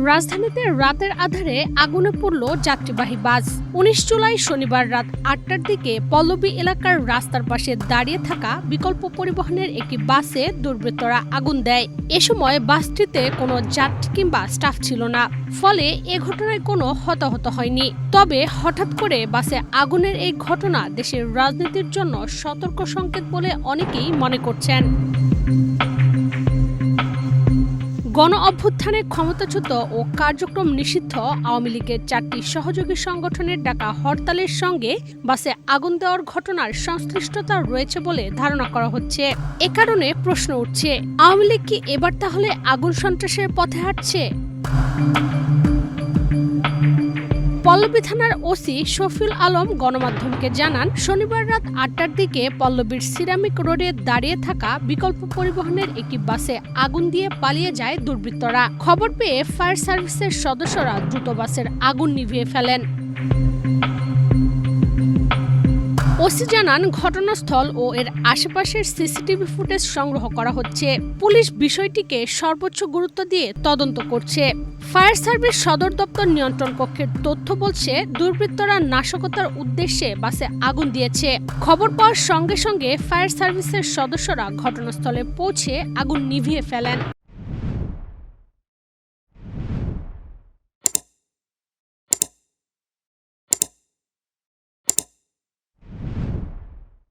রাজধানীতে রাতের আধারে আগুনে পড়ল যাত্রীবাহী বাস। ১৯ জুলাই শনিবার রাত ৮টার দিকে পল্লবী এলাকার রাস্তার পাশে দাঁড়িয়ে থাকা বিকল্প পরিবহনের একটি বাসে দুর্বৃত্তরা আগুন দেয়। এ সময় বাসটিতে কোনো যাত্রী কিংবা স্টাফ ছিল না, ফলে এ ঘটনায় কোনো হতাহত হয়নি। তবে হঠাৎ করে বাসে আগুনের এই ঘটনা দেশের রাজনীতির জন্য সতর্ক সংকেত বলে অনেকেই মনে করছেন। গণ অভ্যুত্থানে ক্ষমতাচ্যুত ও কার্যক্রম নিষিদ্ধ আওয়ামী লীগের ৪টি সহযোগী সংগঠনের ডাকা হরতালের সঙ্গে বাসে আগুন দেওয়ার ঘটনার সংশ্লিষ্টতা রয়েছে বলে ধারণা করা হচ্ছে। এ কারণে প্রশ্ন উঠছে, আওয়ামী লীগ কি এবার তাহলে আগুন সন্ত্রাসের পথে হাঁটছে? পল্লবী থানার ওসি শফিউল আলম গণমাধ্যমকে জানান, শনিবার রাত ৮টার দিকে পল্লবীর সিরামিক রোডে দাঁড়িয়ে থাকা বিকল্প পরিবহনের একটি বাসে আগুন দিয়ে পালিয়ে যায় দুর্বৃত্তরা। খবর পেয়ে ফায়ার সার্ভিসের সদস্যরা দ্রুত বাসের আগুন নিভিয়ে ফেলেন। ওসি জানান, ঘটনাস্থল ও এর আশেপাশের সিসিটিভি ফুটেজ সংগ্রহ করা হচ্ছে। পুলিশ বিষয়টিকে সর্বোচ্চ গুরুত্ব দিয়ে তদন্ত করছে। ফায়ার সার্ভিস সদর দপ্তর নিয়ন্ত্রণ কক্ষের তথ্য বলছে, দুর্বৃত্তরা নাশকতার উদ্দেশ্যে বাসে আগুন দিয়েছে। খবর পাওয়ার সঙ্গে সঙ্গে ফায়ার সার্ভিসের সদস্যরা ঘটনাস্থলে পৌঁছে আগুন নিভিয়ে ফেলেন।